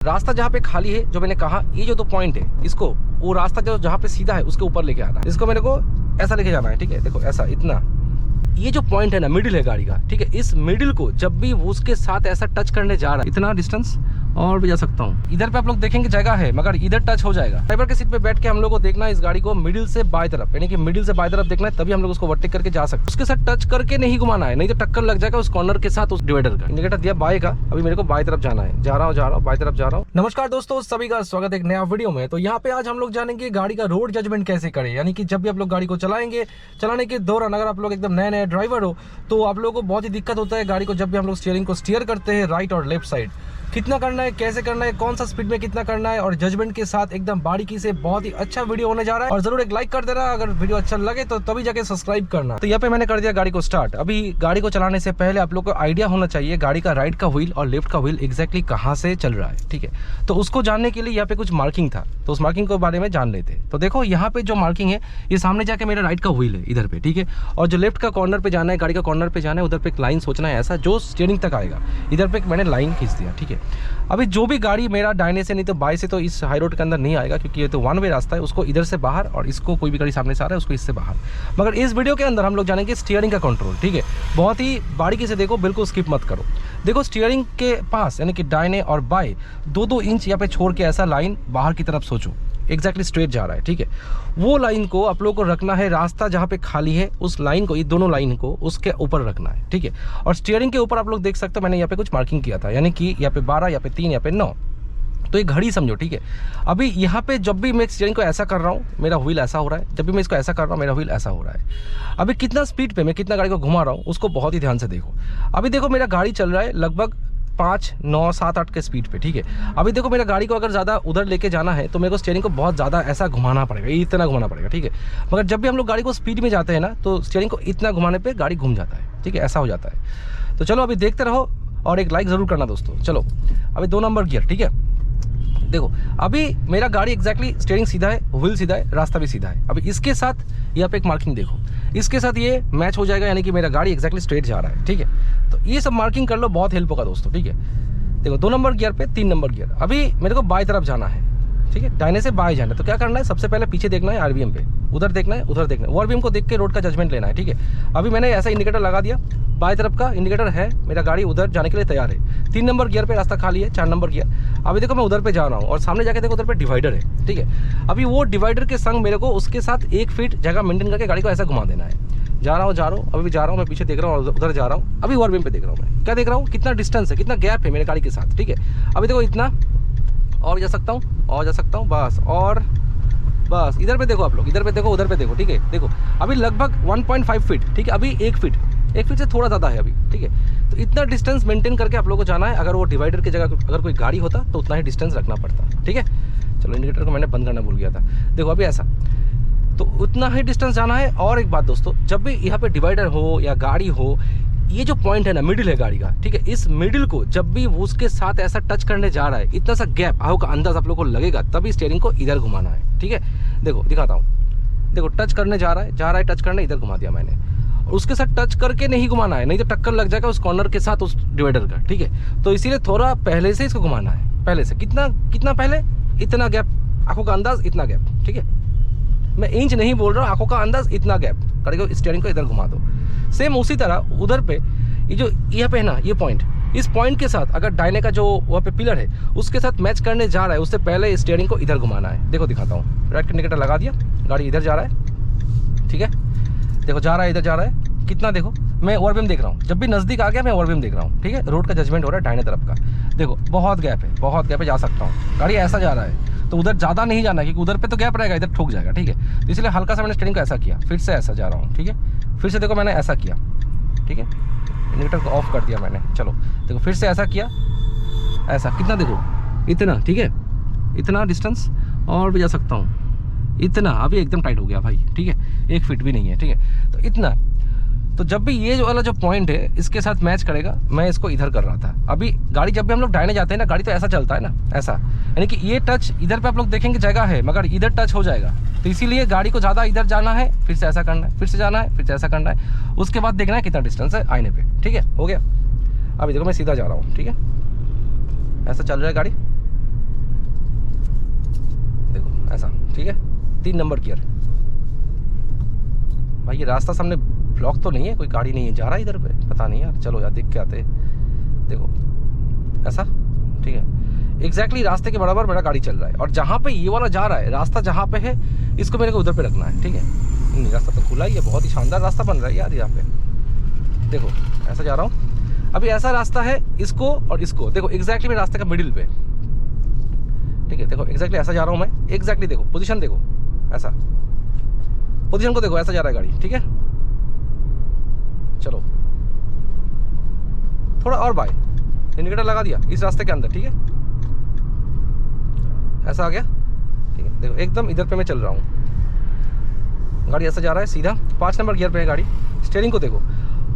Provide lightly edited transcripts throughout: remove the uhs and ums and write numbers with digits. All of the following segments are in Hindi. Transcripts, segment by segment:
रास्ता जहाँ पे खाली है, जो मैंने कहा ये जो 2 पॉइंट है, इसको वो रास्ता जो जहाँ पे सीधा है उसके ऊपर लेके आना है। इसको मेरे को ऐसा लेके जाना है, ठीक है। देखो ऐसा, इतना ये जो पॉइंट है ना, मिडिल है गाड़ी का, ठीक है। इस मिडिल को जब भी उसके साथ ऐसा टच करने जा रहा है, इतना डिस्टेंस और भी जा सकता हूँ। इधर पे आप लोग देखेंगे जगह है, मगर इधर टच हो जाएगा। ड्राइवर के सीट पे बैठ के हम लोग को देखना है इस गाड़ी को मिडिल से बाएं तरफ, यानी कि मिडिल से बाएं तरफ देखना है, तभी हम लोग उसको ओवरटेक करके जा सकते हैं। उसके साथ टच करके नहीं घुमाना है, नहीं तो टक्कर लग जाएगा उस कॉर्नर के साथ, उस डिवाइडर का। इंडिकेटर दिया बाएं का, अभी मेरे को बाएं तरफ जाना है। जा रहा हूँ बाएं तरफ जा रहा हूँ। नमस्कार दोस्तों, सभी का स्वागत है एक नया वीडियो में। तो यहाँ पे आज हम लोग जानेंगे गाड़ी का रोड जजमेंट कैसे करें, यानी कि जब भी आप लोग गाड़ी को चलाएंगे, चलाने के दौरान अगर आप लोग एकदम नए ड्राइवर हो तो आप लोगों को बहुत ही दिक्कत होता है गाड़ी को जब भी हम लोग स्टीयरिंग को स्टीयर करते हैं राइट और लेफ्ट साइड, कितना करना है, कैसे करना है, कौन सा स्पीड में कितना करना है, और जजमेंट के साथ एकदम बारीकी से बहुत ही अच्छा वीडियो होने जा रहा है। और जरूर एक लाइक कर देना अगर वीडियो अच्छा लगे तो तभी जाके सब्सक्राइब करना। तो यहाँ पे मैंने कर दिया गाड़ी को स्टार्ट। अभी गाड़ी को चलाने से पहले आप लोग को आइडिया होना चाहिए गाड़ी का राइट का व्हील और लेफ्ट का व्हील एग्जैक्टली कहाँ से चल रहा है, ठीक है। तो उसको जानने के लिए यहाँ पे कुछ मार्किंग था, तो उस मार्किंग के बारे में जान लेते। तो देखो यहाँ पे जो मार्किंग है, ये सामने जाके मेरा राइट का व्हील है इधर पे, ठीक है। और जो लेफ्ट का कॉर्नर पे जाना है, गाड़ी का कॉर्नर पे जाना है, उधर पे एक लाइन सोचना है ऐसा जो स्टीयरिंग तक आएगा। इधर पे मैंने लाइन खींच दिया, ठीक है। अभी जो भी गाड़ी मेरा दाहिने से नहीं तो बाएं से तो इस हाई रोड के अंदर नहीं आएगा, क्योंकि ये तो वन वे रास्ता है, उसको इधर से बाहर, और इसको कोई भी गाड़ी सामने से आ रहा है उसको इससे बाहर। मगर इस वीडियो के अंदर हम लोग जानेंगे स्टीयरिंग का कंट्रोल, ठीक है। बहुत ही बारीकी से देखो, बिल्कुल स्किप मत करो। देखो स्टीयरिंग के पास यानी कि दाहिने और बाएं 2-2 इंच यहाँ पे छोड़ के ऐसा लाइन बाहर की तरफ सोचो, एग्जैक्टली स्ट्रेट जा रहा है, ठीक है। वो लाइन को आप लोगों को रखना है, रास्ता जहाँ पे खाली है उस लाइन को, ये दोनों लाइन को उसके ऊपर रखना है, ठीक है। और स्टीयरिंग के ऊपर आप लोग देख सकते हो मैंने यहाँ पे कुछ मार्किंग किया था, यानी कि यहाँ पे 12, यहाँ पे 3, यहाँ पे 9, तो ये घड़ी समझो, ठीक है। अभी यहाँ पे जब भी मैं स्टीयरिंग को ऐसा कर रहा हूँ मेरा व्हील ऐसा हो रहा है, जब भी मैं इसको ऐसा कर रहा हूँ मेरा व्हील ऐसा हो रहा है। अभी कितना स्पीड पे मैं कितना गाड़ी को घुमा रहा हूँ उसको बहुत ही ध्यान से देखो। अभी देखो मेरा गाड़ी चल रहा है लगभग 5, 9, 7, 8 के स्पीड पे, ठीक है। अभी देखो मेरा गाड़ी को अगर ज़्यादा उधर लेके जाना है तो मेरे को स्टीयरिंग को बहुत ज़्यादा ऐसा घुमाना पड़ेगा, इतना घुमाना पड़ेगा, ठीक है। मगर जब भी हम लोग गाड़ी को स्पीड में जाते हैं ना तो स्टीयरिंग को इतना घुमाने पर गाड़ी घूम जाता है, ठीक है, ऐसा हो जाता है। तो चलो अभी देखते रहो और एक लाइक ज़रूर करना दोस्तों। चलो अभी 2 नंबर गियर, ठीक है। देखो अभी मेरा गाड़ी एग्जैक्टली स्टीयरिंग सीधा है, व्हील सीधा है, रास्ता भी सीधा है। अभी इसके साथ यहाँ पे एक मार्किंग देखो, इसके साथ ये मैच हो जाएगा, यानी कि मेरा गाड़ी एग्जैक्टली स्ट्रेट जा रहा है, ठीक है। तो ये सब मार्किंग कर लो, बहुत हेल्प होगा दोस्तों, ठीक है। देखो 2 नंबर गियर पे 3 नंबर गियर। अभी मेरे को बाएं तरफ जाना है, ठीक है, दाहिने से बाएं जाना है। तो क्या करना है, सबसे पहले पीछे देखना है आरबीएम पे, उधर देखना है, उधर देखना है, आरबीएम को देख के रोड का जजमेंट लेना है, ठीक है। अभी मैंने ऐसा इंडिकेटर लगा दिया, बाएं तरफ का इंडिकेटर है, मेरा गाड़ी उधर जाने के लिए तैयार है। 3 नंबर गियर पे रास्ता खाली है, 4 नंबर गियर। अभी देखो मैं उधर पे जा रहा हूँ और सामने जाके देखो उधर पे डिवाइडर है, ठीक है। अभी वो डिवाइडर के संग मेरे को उसके साथ 1 फीट जगह मेंटेन करके गाड़ी को ऐसा घुमा देना है। जा रहा हूँ, अभी भी जा रहा हूँ, मैं पीछे देख रहा हूँ, उधर जा रहा हूँ। अभी आरबीएम पे देख रहा हूँ, मैं क्या देख रहा हूँ, कितना डिस्टेंस है, कितना गैप है मेरे गाड़ी के साथ, ठीक है। अभी देखो इतना और जा सकता हूँ, और जा सकता हूँ, बस। और बस इधर पे देखो आप लोग, इधर पे देखो, उधर पे देखो, ठीक है। देखो अभी लगभग 1.5 फीट, ठीक है। अभी 1 फीट से थोड़ा ज़्यादा है अभी, ठीक है। तो इतना डिस्टेंस मेंटेन करके आप लोगों को जाना है। अगर वो डिवाइडर की जगह अगर कोई गाड़ी होता तो उतना ही डिस्टेंस रखना पड़ता, ठीक है। चलो इंडिकेटर को मैंने बंद करना भूल गया था। देखो अभी ऐसा, तो उतना ही डिस्टेंस जाना है। और एक बात दोस्तों, जब भी यहाँ पे डिवाइडर हो या गाड़ी हो, ये जो पॉइंट है ना, मिडिल है गाड़ी का, ठीक है। इस मिडिल को जब भी उसके साथ ऐसा टच करने जा रहा है, इतना सा गैप आओ का अंदाज आप लोग को लगेगा, तभी स्टीयरिंग को इधर घुमाना है, ठीक है। देखो दिखाता हूँ, देखो टच करने जा रहा है, टच करने, इधर घुमा दिया मैंने। और उसके साथ टच करके नहीं घुमाना है, नहीं तो टक्कर लग जाएगा उस कॉर्नर के साथ, उस डिवाइडर का, ठीक है। तो इसीलिए थोड़ा पहले से इसको घुमाना है, पहले से। कितना पहले, इतना गैप, आंखों का अंदाज इतना गैप, ठीक है। मैं इंच नहीं बोल रहा हूँ, आंखों का अंदाज इतना गैप करके स्टीयरिंग को इधर घुमा दो। सेम उसी तरह उधर पे ये जो यहाँ पे है ना, ये पॉइंट, इस पॉइंट के साथ अगर दाहिने का जो वहाँ पे पिलर है उसके साथ मैच करने जा रहा है, उससे पहले स्टीयरिंग को इधर घुमाना है। देखो दिखाता हूँ, राइट इंडिकेटर लगा दिया, गाड़ी इधर जा रहा है, ठीक है। देखो जा रहा है, इधर जा रहा है, कितना देखो, मैं आरबीएम देख रहा हूँ, जब भी नज़दीक आ गया मैं आरबीएम देख रहा हूँ, ठीक है। रोड का जजमेंट हो रहा है दाहिने तरफ का, देखो बहुत गैप है, बहुत गैप है, जा सकता हूँ। गाड़ी ऐसा जा रहा है तो उधर ज़्यादा नहीं जाना, क्योंकि उधर पे तो गैप रहेगा, इधर ठोक जाएगा, ठीक है। तो इसलिए हल्का सा मैंने स्टीयरिंग को ऐसा किया, फिर से ऐसा जा रहा हूँ, ठीक है। फिर से देखो मैंने ऐसा किया, ठीक है, इंडिकेटर को ऑफ कर दिया मैंने। चलो देखो फिर से ऐसा किया, ऐसा, कितना देखो, इतना, ठीक है, इतना डिस्टेंस और भी जा सकता हूँ, इतना। अभी एकदम टाइट हो गया भाई, ठीक है, 1 फीट भी नहीं है, ठीक है। तो इतना, तो जब भी ये जो वाला जो पॉइंट है इसके साथ मैच करेगा, मैं इसको इधर कर रहा था। अभी गाड़ी जब भी हम लोग दाहिने जाते हैं ना, गाड़ी तो ऐसा चलता है ना, ऐसा, यानी कि ये टच इधर पे आप लोग देखेंगे जगह है, मगर इधर टच हो जाएगा। तो इसीलिए गाड़ी को ज़्यादा इधर जाना है, फिर से ऐसा करना है, फिर से जाना है, फिर से ऐसा करना है, उसके बाद देखना है कितना डिस्टेंस है आईने पे, ठीक है। हो गया। अभी देखो मैं सीधा जा रहा हूँ, ठीक है, ऐसा चल रहा है गाड़ी, ठीक है, 3 नंबर गियर। भाई ये रास्ता सामने ब्लॉक तो नहीं है, कोई गाड़ी नहीं है जा रहा है इधर पे, पता नहीं यार, चलो यार देख के आते। देखो ऐसा, ठीक है, एग्जैक्टली रास्ते के बराबर मेरा गाड़ी चल रहा है, और जहाँ पे ये वाला जा रहा है रास्ता जहाँ पे है इसको मेरे को उधर पे रखना है, ठीक है। नहीं, रास्ता तो खुला ही है, बहुत ही शानदार रास्ता बन रहा है यार यहाँ पे। देखो ऐसा जा रहा हूँ, अभी ऐसा रास्ता है इसको और इसको, देखो एग्जैक्टली मेरे रास्ते का मिडिल पे, ठीक है। देखो एग्जैक्टली ऐसा जा रहा हूँ मैं, एग्जैक्टली देखो पोजीशन, देखो ऐसा पोजीशन को देखो, ऐसा जा रहा है गाड़ी, ठीक है। चलो थोड़ा और बाय, इंडिकेटर लगा दिया इस रास्ते के अंदर, ठीक है, ऐसा आ गया, ठीक है। देखो एकदम इधर पे मैं चल रहा हूँ, गाड़ी ऐसा जा रहा है सीधा, 5 नंबर गियर पे है गाड़ी। स्टीयरिंग को देखो,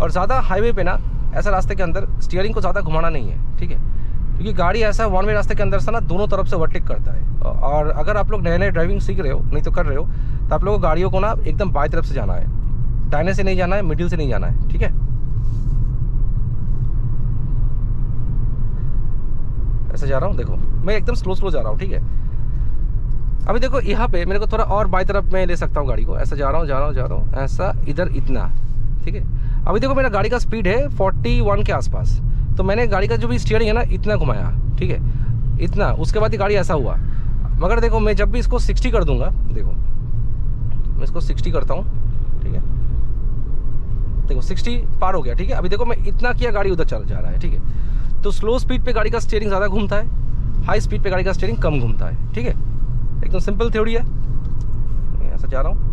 और ज़्यादा हाईवे पे ना ऐसा रास्ते के अंदर स्टीयरिंग को ज़्यादा घुमाना नहीं है, ठीक है, क्योंकि गाड़ी ऐसा वन वे रास्ते के अंदर से ना दोनों तरफ से ओवरटेक करता है। और अगर आप लोग नए नए ड्राइविंग सीख रहे हो, नहीं तो कर रहे हो, तो आप लोगों को गाड़ियों को ना एकदम बाएं तरफ से जाना है, दाहिने से नहीं जाना है, मिडिल से नहीं जाना है, ठीक है। ऐसे जा रहा हूँ, देखो मैं एकदम स्लो जा रहा हूँ, ठीक है। अभी देखो यहाँ पे मेरे को थोड़ा और बाएं तरफ में ले सकता हूँ गाड़ी को, ऐसा जा रहा हूँ ऐसा इधर इतना, ठीक है। अभी देखो मेरा गाड़ी का स्पीड है 41 के आसपास, तो मैंने गाड़ी का जो भी स्टीयरिंग है ना इतना घुमाया, ठीक है, इतना, उसके बाद ही गाड़ी ऐसा हुआ। मगर देखो मैं जब भी इसको 60 कर दूंगा, देखो मैं इसको 60 करता हूँ, ठीक है, देखो 60 पार हो गया, ठीक है। अभी देखो मैं इतना किया, गाड़ी उधर चल जा रहा है, ठीक है। तो स्लो स्पीड पे गाड़ी का स्टीयरिंग ज़्यादा घूमता है, हाई स्पीड पे गाड़ी का स्टीयरिंग कम घूमता है, ठीक है। एकदम सिंपल थ्योरी है। ऐसा जा रहा हूँ,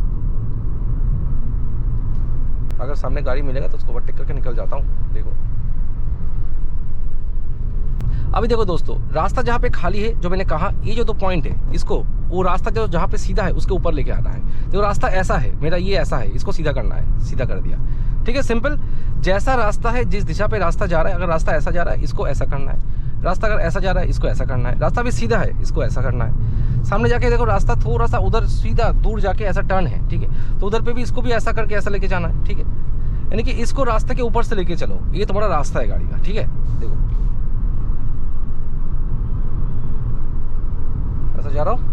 अगर सामने गाड़ी मिलेगा तो उसको ओवरटेक करके निकल जाता हूँ। देखो अभी देखो दोस्तों, रास्ता जहाँ पे खाली है, जो मैंने कहा ये जो 2 पॉइंट है, इसको वो रास्ता जो जहाँ पे सीधा है उसके ऊपर लेके आना है। देखो रास्ता ऐसा है मेरा, ये ऐसा है, इसको सीधा करना है, सीधा कर दिया, ठीक है, सिंपल। जैसा रास्ता है, जिस दिशा पे रास्ता जा रहा है, अगर रास्ता ऐसा जा रहा है इसको ऐसा करना है, रास्ता अगर ऐसा जा रहा है इसको ऐसा करना है, रास्ता भी सीधा है इसको ऐसा करना है। सामने जाके देखो रास्ता थोड़ा सा उधर सीधा दूर जाके ऐसा टर्न है, ठीक है, तो उधर पे भी इसको भी ऐसा करके ऐसा लेके जाना है, ठीक है। यानी कि इसको रास्ते के ऊपर से लेके चलो, ये तुम्हारा रास्ता है गाड़ी का, ठीक है। देखो ऐसा जा रहा हूँ।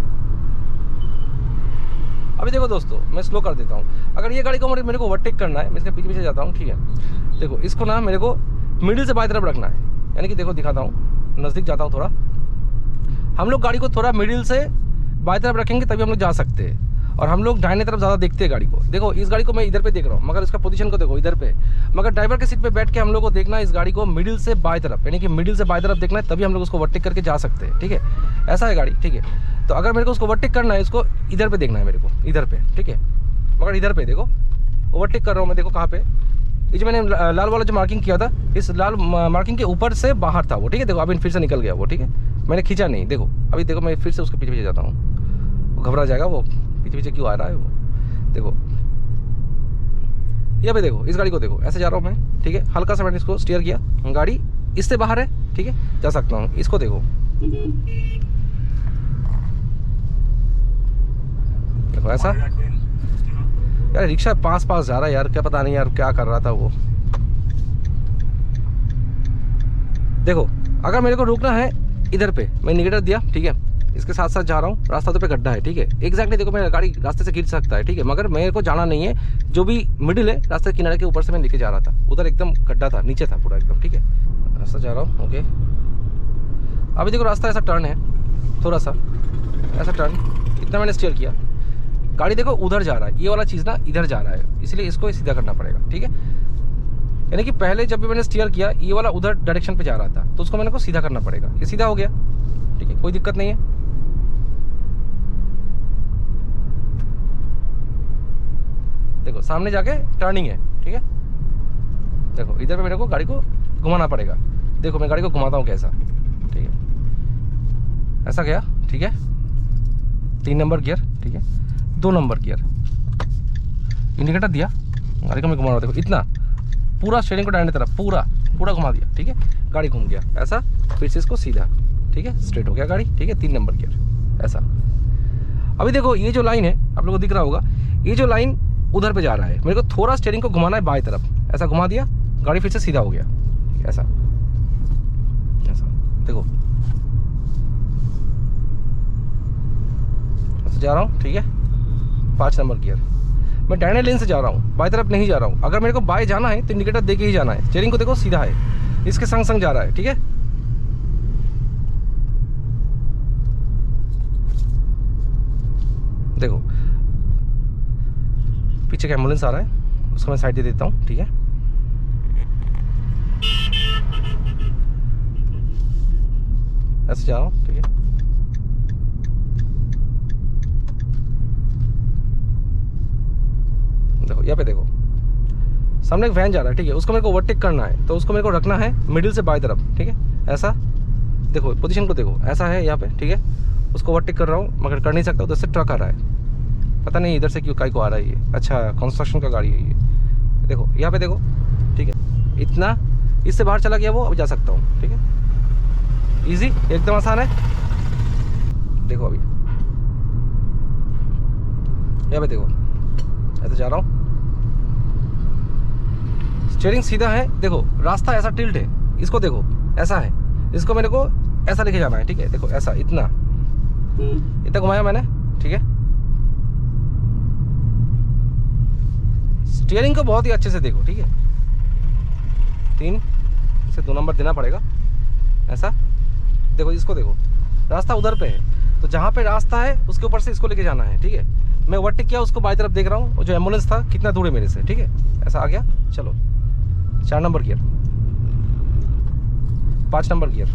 अभी देखो दोस्तों मैं स्लो कर देता हूँ, अगर ये गाड़ी को मेरे को ओवरटेक करना है, मैं इसके पीछे पीछे जाता हूँ, ठीक है। देखो इसको ना मेरे को मिडिल से बाएं तरफ रखना है, यानी कि देखो दिखाता हूँ, नज़दीक जाता हूँ थोड़ा। हम लोग गाड़ी को थोड़ा मिडिल से बाएं तरफ रखेंगे तभी हम लोग जा सकते हैं, और हम लोग दाहिने तरफ ज़्यादा देखते हैं गाड़ी को। देखो इस गाड़ी को मैं इधर पे देख रहा हूँ, मगर इसका पोजीशन को देखो इधर पे, मगर ड्राइवर के सीट पे बैठ के हम लोग को देखना है इस गाड़ी को मिडिल से बाएं तरफ, यानी कि मिडिल से बाएं तरफ देखना है, तभी हम लोग उसको ओवरटेक करके जा सकते हैं, ठीक है। ऐसा है गाड़ी, ठीक है। तो अगर मेरे को उसको ओवरटेक करना है, इसको इधर पे देखना है मेरे को, इधर पे, ठीक है। मगर इधर पे देखो ओवरटेक कर रहा हूँ मैं, देखो कहाँ पे, ये जो मैंने लाल वाला जो मार्किंग किया था, इस लाल मार्किंग के ऊपर से बाहर था वो, ठीक है। देखो अभी फिर से निकल गया वो, ठीक है, मैंने खींचा नहीं। देखो अभी देखो मैं फिर से उसके पीछे पीछे जाता हूँ, वो घबरा जाएगा, वो पीछे पीछे क्यों आ रहा है वो। देखो ये पे देखो, इस गाड़ी को देखो, ऐसे जा रहा हूँ मैं, ठीक है। हल्का सा मैंने इसको स्टीयर किया, गाड़ी इससे बाहर है, ठीक है, जा सकता हूँ। इसको देखो, देखो ऐसा यार, रिक्शा पास जा रहा है यार, क्या पता नहीं यार क्या कर रहा था वो। देखो अगर मेरे को रुकना है इधर पे, मैं इंडिकेटर दिया, ठीक है, इसके साथ साथ जा रहा हूँ, रास्ता तो पे गड्ढा है, ठीक है, एग्जैक्टली देखो मेरा गाड़ी रास्ते से गिर सकता है, ठीक है, मगर मेरे को जाना नहीं है, जो भी मिडिल है रास्ते किनारे के ऊपर से मैं लेके जा रहा था, उधर एकदम गड्ढा था, नीचे था पूरा एकदम, ठीक है। रास्ता जा रहा हूँ, ओके। अभी देखो रास्ता ऐसा टर्न है, थोड़ा सा ऐसा टर्न, इतना मैंने स्टीयर किया, गाड़ी देखो उधर जा रहा है, ये वाला चीज़ ना इधर जा रहा है, इसलिए इसको सीधा करना पड़ेगा, ठीक है। यानी कि पहले जब भी मैंने स्टीयर किया ये वाला उधर डायरेक्शन पे जा रहा था, तो उसको मैंने को सीधा करना पड़ेगा, ये सीधा हो गया, ठीक है, कोई दिक्कत नहीं है। देखो सामने जाके टर्निंग है, ठीक है। देखो इधर पे मेरे को गाड़ी को घुमाना पड़ेगा, देखो मैं गाड़ी को घुमाता हूँ कैसा, ठीक है, ऐसा गया, ठीक है। 3 नंबर गियर, ठीक है, 2 नंबर गियर, इंडिकेटर दिया, गाड़ी को मैं घुमा रहा हूँ, देखो इतना पूरा स्टीयरिंग को दाहिने तरफ पूरा घुमा दिया, ठीक है, गाड़ी घूम गया ऐसा, फिर से इसको सीधा, ठीक है, स्ट्रेट हो गया गाड़ी, ठीक है, 3 नंबर गियर ऐसा। अभी देखो ये जो लाइन है आप लोगों को दिख रहा होगा, ये जो लाइन उधर पे जा रहा है, मेरे को थोड़ा स्टीयरिंग को घुमाना है बाएं तरफ, ऐसा घुमा दिया, गाड़ी फिर से सीधा हो गया, ऐसा ऐसा। देखो ऐसे जा रहा हूँ, ठीक है। 5 नंबर गियर। मैं दाहिने लेन से जा रहा हूँ, बाई तरफ नहीं जा रहा हूँ। अगर मेरे को बाएं जाना है तो इंडिकेटर दे के ही जाना है। स्टीयरिंग को देखो सीधा है, इसके संग संग जा रहा है, ठीक है। देखो पीछे का एम्बुलेंस आ रहा है, उसको मैं साइड दे देता हूँ, ठीक है। ऐसे जा रहा हूँ, ठीक है। देखो यहाँ पे देखो सामने एक वैन जा रहा है, ठीक है। उसको मेरे को ओवरटेक करना है, तो उसको मेरे को रखना है मिडिल से बाई तरफ, ठीक है। ऐसा देखो, पोजीशन को देखो, ऐसा है यहाँ पे, ठीक है। उसको ओवरटेक कर रहा हूँ मगर कर नहीं सकता, उधर से ट्रक आ रहा है, पता नहीं इधर से क्यों काई को आ रहा है ये। अच्छा कंस्ट्रक्शन का गाड़ी है ये। देखो यहाँ पे देखो, ठीक है। इतना इससे बाहर चला गया वो, अब जा सकता हूँ, ठीक है। इजी, एकदम आसान है। देखो अभी यहाँ पे देखो, ऐसे जा रहा हूँ, स्टीयरिंग सीधा है। देखो रास्ता ऐसा टिल्ट है, इसको देखो ऐसा है, इसको मेरे को ऐसा लेके जाना है, ठीक है। देखो ऐसा इतना घुमाया मैंने, ठीक है। स्टीयरिंग को बहुत ही अच्छे से देखो, ठीक है। 3 इसे 2 नंबर देना पड़ेगा, ऐसा। देखो इसको देखो, रास्ता उधर पे है, तो जहाँ पे रास्ता है उसके ऊपर से इसको लेके जाना है, ठीक है। मैं ओवरटेक किया, उसको बाई तरफ देख रहा हूँ, और जो एम्बुलेंस था कितना दूर है मेरे से, ठीक है। ऐसा आ गया, चलो 4 नंबर गियर, 5 नंबर गियर।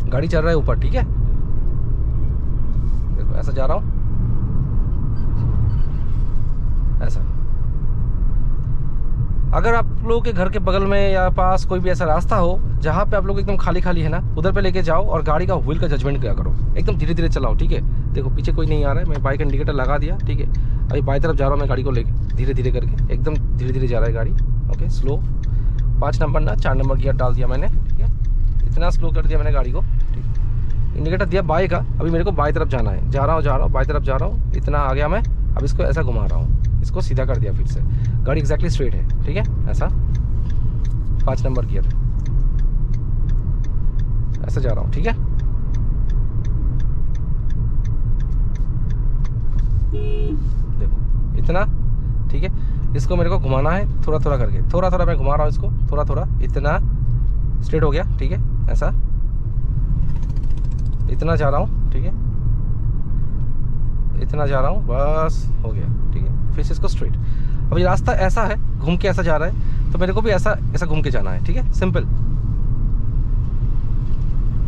गाड़ी चल रहा है ऊपर, ठीक है। देखो ऐसा जा रहा हूँ, ऐसा। अगर आप लोगों के घर के बगल में या पास कोई भी ऐसा रास्ता हो जहाँ पे आप लोग एकदम खाली खाली है ना, उधर पे लेके जाओ और गाड़ी का व्हील का जजमेंट क्या करो, एकदम धीरे धीरे चलाओ, ठीक है। देखो पीछे कोई नहीं आ रहा है, मैं बाइक इंडिकेटर लगा दिया, ठीक है। अभी बाई तरफ जा रहा हूँ मैं गाड़ी को लेके, धीरे धीरे करके, एकदम धीरे धीरे जा रहा है गाड़ी, ओके स्लो। 5 नंबर ना 4 नंबर गियर डाल दिया मैंने, ठीक है। इतना स्लो कर दिया मैंने गाड़ी को, ठीक है। इंडिकेटर दिया बाई का, अभी मेरे को बाई तरफ जाना है, जा रहा हूँ बाई तरफ जा रहा हूँ। इतना आ गया मैं, अब इसको ऐसा घुमा रहा हूँ, इसको सीधा कर दिया फिर से, गाड़ी एग्जैक्टली स्ट्रेट है, ठीक है। ऐसा 5 नंबर गियर, ऐसा जा रहा हूँ, ठीक है। देखो इतना, ठीक है। इसको मेरे को घुमाना है थोड़ा थोड़ा करके, थोड़ा थोड़ा मैं घुमा रहा हूँ इसको, थोड़ा थोड़ा। इतना स्ट्रेट हो गया, ठीक है। ऐसा इतना जा रहा हूँ, ठीक है। इतना जा रहा हूँ, बस हो गया, ठीक है। फिर से इसको स्ट्रेट। अब ये रास्ता ऐसा है, घूम के ऐसा जा रहा है, तो मेरे को भी ऐसा ऐसा घूम के जाना है, ठीक है। सिंपल।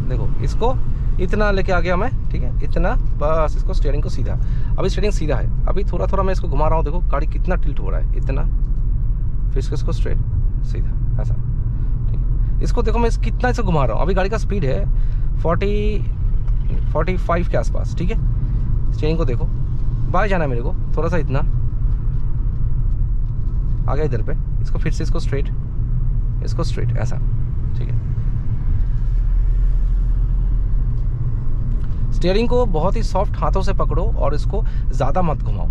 देखो इसको इतना लेके आ गया मैं, ठीक है। इतना, बस इसको स्टीयरिंग को सीधा। अभी स्टीयरिंग सीधा है, अभी थोड़ा थोड़ा मैं इसको घुमा रहा हूँ। देखो गाड़ी कितना टिल्ट हो रहा है, इतना, फिर इसको स्ट्रेट सीधा, ऐसा, ठीक है। इसको देखो मैं कितना इसे घुमा रहा हूँ। अभी गाड़ी का स्पीड है 45 के आसपास, ठीक है। स्टीयरिंग को देखो, बाहर जाना है मेरे को, थोड़ा सा इतना आ गया इधर पे। इसको फिर से इसको स्ट्रेट, ऐसा, ठीक है। स्टीयरिंग को बहुत ही सॉफ्ट हाथों से पकड़ो और इसको ज़्यादा मत घुमाओ।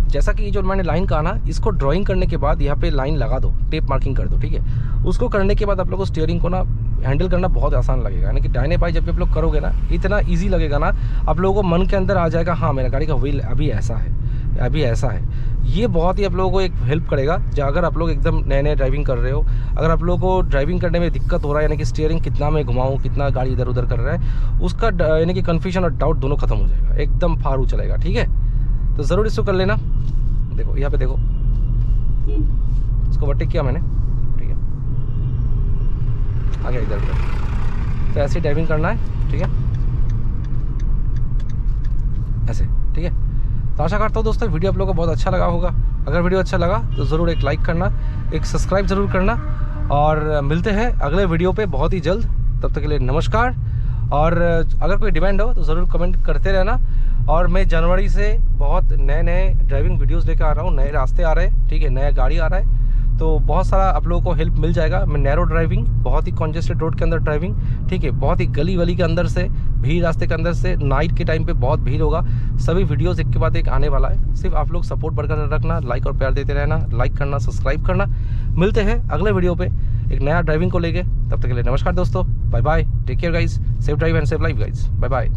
जैसा कि जो मैंने लाइन कहा ना, इसको ड्राइंग करने के बाद यहाँ पे लाइन लगा दो, टेप मार्किंग कर दो, ठीक है। उसको करने के बाद आप लोगों को स्टीयरिंग को ना हैंडल करना बहुत आसान लगेगा, यानी कि दाहिने बाएं जब भी आप लोग करोगे ना, इतना ईजी लगेगा ना, आप लोगों को मन के अंदर आ जाएगा, हाँ मेरा गाड़ी का व्हील अभी ऐसा है, अभी ऐसा है। ये बहुत ही आप लोगों को एक हेल्प करेगा। अगर आप लोग एकदम नए नए ड्राइविंग कर रहे हो, अगर आप लोगों को ड्राइविंग करने में दिक्कत हो रहा है, यानी कि स्टीयरिंग कितना मैं घुमाऊँ, कितना गाड़ी इधर उधर कर रहा है, उसका यानी कि कन्फ्यूजन और डाउट दोनों खत्म हो जाएगा, एकदम फारू चलेगा, ठीक है। तो ज़रूर इसको कर लेना। देखो यहाँ पे देखो, इसको ओवरटेक किया मैंने, ठीक है। आ गया इधर पे, तो ऐसे ड्राइविंग करना है, ठीक है, ऐसे, ठीक है। तो आशा करता हूँ दोस्तों वीडियो आप लोगों को बहुत अच्छा लगा होगा। अगर वीडियो अच्छा लगा तो ज़रूर एक लाइक करना, एक सब्सक्राइब ज़रूर करना, और मिलते हैं अगले वीडियो पे बहुत ही जल्द। तब तक के लिए नमस्कार। और अगर कोई डिमांड हो तो ज़रूर कमेंट करते रहना। और मैं जनवरी से बहुत नए नए ड्राइविंग वीडियोस लेकर आ रहा हूँ, नए रास्ते आ रहे हैं, ठीक है, नया गाड़ी आ रहा है, तो बहुत सारा आप लोगों को हेल्प मिल जाएगा। मैं नैरो ड्राइविंग, बहुत ही कॉन्जेस्टेड रोड के अंदर ड्राइविंग, ठीक है, बहुत ही गली वली के अंदर से, भीड़ रास्ते के अंदर से, नाइट के टाइम पे बहुत भीड़ होगा, सभी वीडियोस एक के बाद एक आने वाला है। सिर्फ आप लोग सपोर्ट बरकरार रखना, लाइक और प्यार देते रहना, लाइक करना, सब्सक्राइब करना। मिलते हैं अगले वीडियो पे एक नया ड्राइविंग को लेके। तब तक के लिए नमस्कार दोस्तों, bye bye, take care guys, safe drive and safe life guys, bye bye.